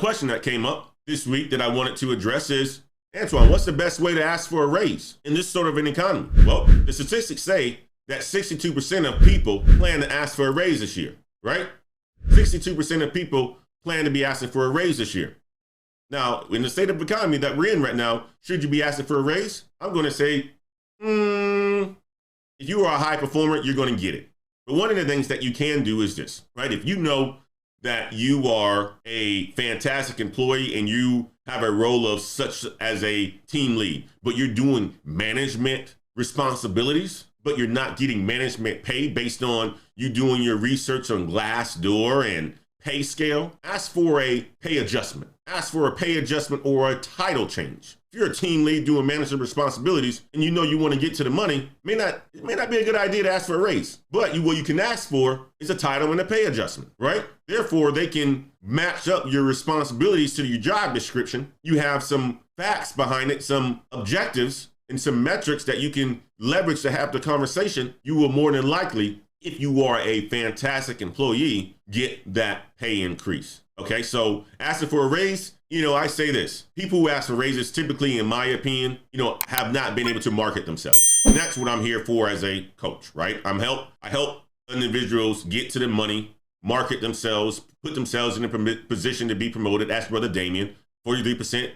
question that came up this week that I wanted to address is, Antoine, what's the best way to ask for a raise in this sort of an economy? Well, the statistics say that 62% of people plan to ask for a raise this year, right? 62% of people plan to be asking for a raise this year. Now, in the state of economy that we're in right now, should you be asking for a raise? I'm going to say, if you are a high performer, you're going to get it. But one of the things that you can do is this, right? If you know that you are a fantastic employee and you have a role of such as a team lead, but you're doing management responsibilities, but you're not getting management pay based on you doing your research on Glassdoor and pay scale, ask for a pay adjustment. Ask for a pay adjustment or a title change. If you're a team lead doing management responsibilities and you know you want to get to the money, it may not be a good idea to ask for a raise. But what you can ask for is a title and a pay adjustment, right? Therefore, they can match up your responsibilities to your job description. You have some facts behind it, some objectives, and some metrics that you can leverage to have the conversation. You will more than likely, if you are a fantastic employee, get that pay increase. Okay, so asking for a raise, I say this. People who ask for raises typically, in my opinion, have not been able to market themselves. And that's what I'm here for as a coach, right? I help individuals get to the money, market themselves, put themselves in a position to be promoted. Ask Brother Damien, 43%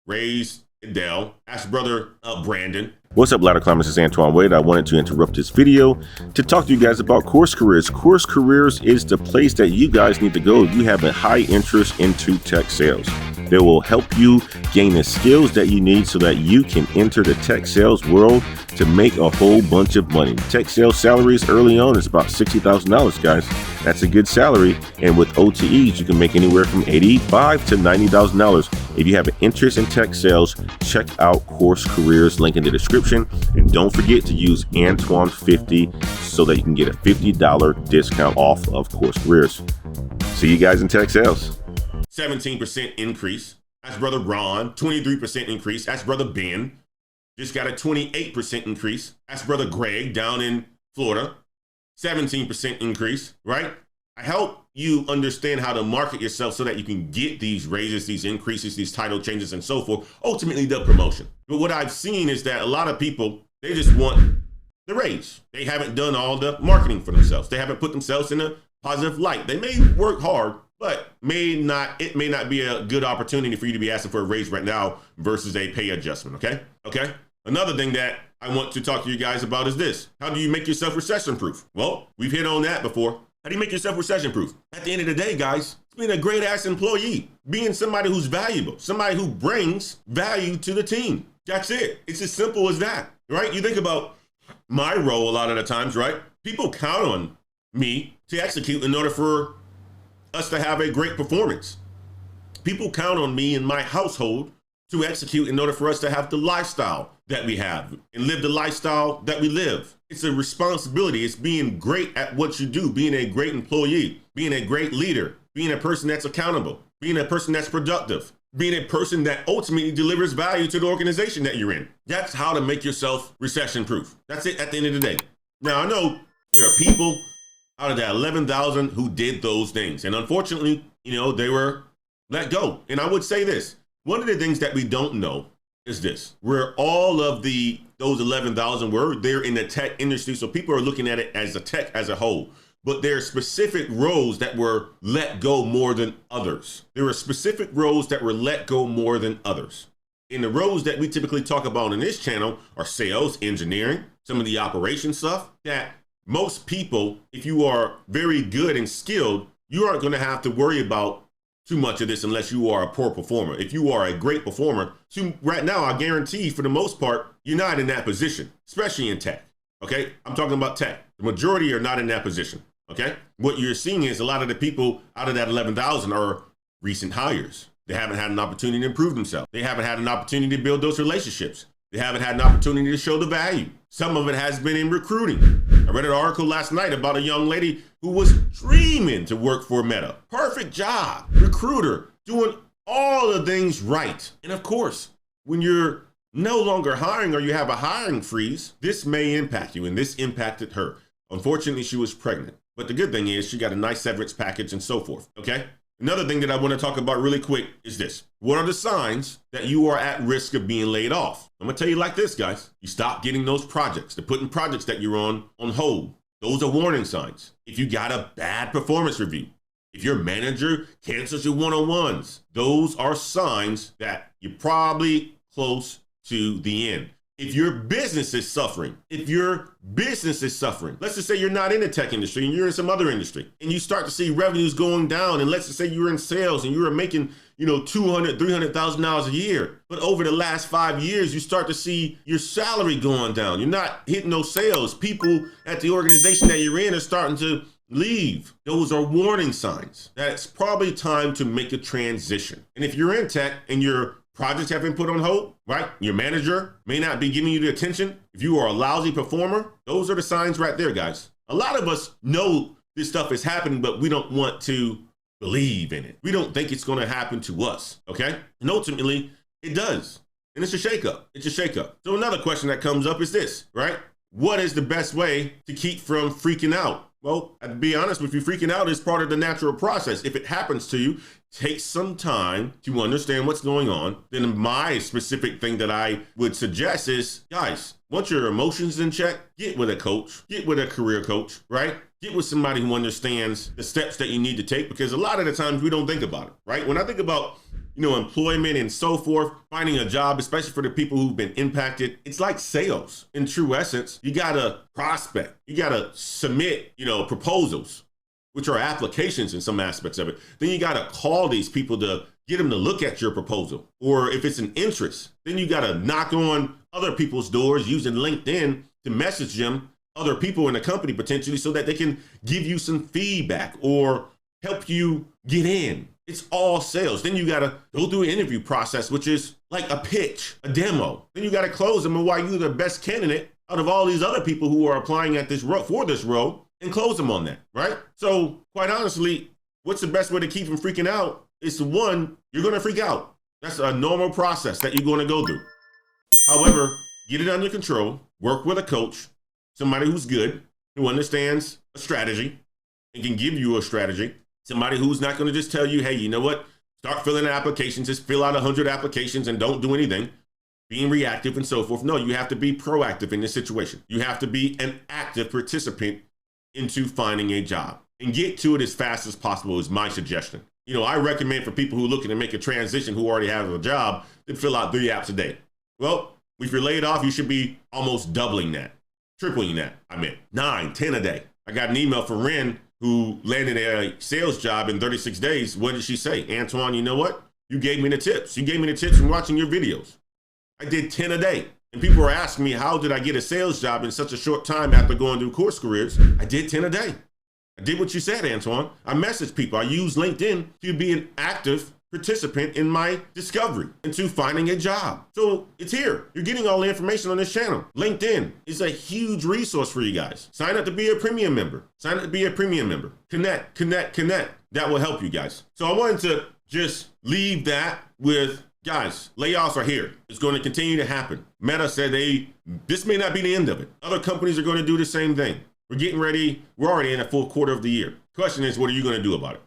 raise. Dell. Ask Brother Brandon. What's up, ladder climbers? It's Antoine Wade. I wanted to interrupt this video to talk to you guys about Course Careers. Course Careers is the place that you guys need to go if you have a high interest into tech sales. They will help you gain the skills that you need so that you can enter the tech sales world to make a whole bunch of money. Tech sales salaries early on is about $60,000, guys. That's a good salary. And with OTEs, you can make anywhere from $85,000 to $90,000. If you have an interest in tech sales, check out Course Careers, link in the description. And don't forget to use Antoine50 so that you can get a $50 discount off of Course Careers. See you guys in tech sales. 17% increase. That's Brother Ron. 23% increase. That's Brother Ben. Just got a 28% increase. That's Brother Greg down in Florida. 17% increase, right? I help you understand how to market yourself so that you can get these raises, these increases, these title changes, and so forth. Ultimately, the promotion. But what I've seen is that a lot of people, they just want the raise. They haven't done all the marketing for themselves. They haven't put themselves in a positive light. They may work hard, but it may not be a good opportunity for you to be asking for a raise right now versus a pay adjustment, okay? Another thing that I want to talk to you guys about is this. How do you make yourself recession-proof? Well, we've hit on that before. How do you make yourself recession-proof? At the end of the day, guys, it's being a great-ass employee, being somebody who's valuable, somebody who brings value to the team. That's it. It's as simple as that, right? You think about my role a lot of the times, right? People count on me to execute in order for us to have a great performance. People count on me and my household to execute in order for us to have the lifestyle that we have and live the lifestyle that we live. It's a responsibility. It's being great at what you do, being a great employee, being a great leader, being a person that's accountable, being a person that's productive, being a person that ultimately delivers value to the organization that you're in. That's how to make yourself recession-proof. That's it at the end of the day. Now, I know there are people out of that 11,000 who did those things. And unfortunately, they were let go. And I would say this, one of the things that we don't know is this, where all of those 11,000 they're in the tech industry. So people are looking at it as a tech as a whole, but there are specific roles that were let go more than others. There are specific roles that were let go more than others. And the roles that we typically talk about in this channel are sales, engineering, some of the operation stuff that most people, if you are very good and skilled, you aren't going to have to worry about too much of this unless you are a poor performer. If you are a great performer, right now, I guarantee for the most part, you're not in that position, especially in tech, okay? I'm talking about tech. The majority are not in that position, okay? What you're seeing is a lot of the people out of that 11,000 are recent hires. They haven't had an opportunity to improve themselves. They haven't had an opportunity to build those relationships. They haven't had an opportunity to show the value. Some of it has been in recruiting. I read an article last night about a young lady who was dreaming to work for Meta. Perfect job, recruiter, doing all the things right. And of course, when you're no longer hiring or you have a hiring freeze, this may impact you, and this impacted her. Unfortunately, she was pregnant. But the good thing is she got a nice severance package and so forth, okay? Another thing that I want to talk about really quick is this. What are the signs that you are at risk of being laid off? I'm going to tell you like this, guys. You stop getting those projects. They're putting projects that you're on hold. Those are warning signs. If you got a bad performance review, if your manager cancels your one-on-ones, those are signs that you're probably close to the end. If your business is suffering, let's just say you're not in the tech industry and you're in some other industry, and you start to see revenues going down, and let's just say you're in sales and you're making, $200,000, $300,000 a year. But over the last 5 years, you start to see your salary going down. You're not hitting those sales. People at the organization that you're in are starting to leave. Those are warning signs that it's probably time to make a transition. And if you're in tech and your projects have been put on hold, right? Your manager may not be giving you the attention. If you are a lousy performer, those are the signs right there, guys. A lot of us know this stuff is happening, but we don't want to believe in it. We don't think it's going to happen to us, okay? And ultimately, it does. And it's a shakeup. It's a shakeup. So another question that comes up is this, right? What is the best way to keep from freaking out? Well, to be honest with you, freaking out is part of the natural process. If it happens to you, take some time to understand what's going on. Then my specific thing that I would suggest is, guys, once your emotions in check, get with a coach, get with a career coach, right? Get with somebody who understands the steps that you need to take, because a lot of the times we don't think about it, right? When I think about employment and so forth, finding a job, especially for the people who've been impacted, it's like sales in true essence. You gotta prospect, you gotta submit, proposals, which are applications in some aspects of it. Then you gotta call these people to get them to look at your proposal. Or if it's an interest, then you gotta knock on other people's doors using LinkedIn to message them, other people in the company potentially, so that they can give you some feedback or help you get in. It's all sales. Then you got to go through an interview process, which is like a pitch, a demo. Then you got to close them, and why you're the best candidate out of all these other people who are applying at this for this role, and close them on that, right? So quite honestly, what's the best way to keep from freaking out? Is one, you're going to freak out. That's a normal process that you're going to go through. However, get it under control, work with a coach, somebody who's good, who understands a strategy and can give you a strategy. Somebody who's not going to just tell you, hey, you know what? Start filling out applications, just fill out 100 applications and don't do anything, being reactive and so forth. No, you have to be proactive in this situation. You have to be an active participant into finding a job, and get to it as fast as possible is my suggestion. I recommend for people who are looking to make a transition who already have a job to fill out 3 apps a day. Well, if you're laid off, you should be almost doubling that, tripling that. 9, 10 a day. I got an email from Ren, who landed a sales job in 36 days. What did she say? Antoine, you know what? You gave me the tips. You gave me the tips from watching your videos. I did 10 a day. And people were asking me, how did I get a sales job in such a short time after going through course careers? I did 10 a day. I did what you said, Antoine. I messaged people. I used LinkedIn to be an active participant in my discovery into finding a job. So it's here. You're getting all the information on this channel. LinkedIn is a huge resource for you guys. Sign up to be a premium member. Sign up to be a premium member. Connect. That will help you guys. So I wanted to just leave that with, guys, layoffs are here. It's going to continue to happen. Meta said this may not be the end of it. Other companies are going to do the same thing. We're getting ready. We're already in a full quarter of the year. Question is, what are you going to do about it?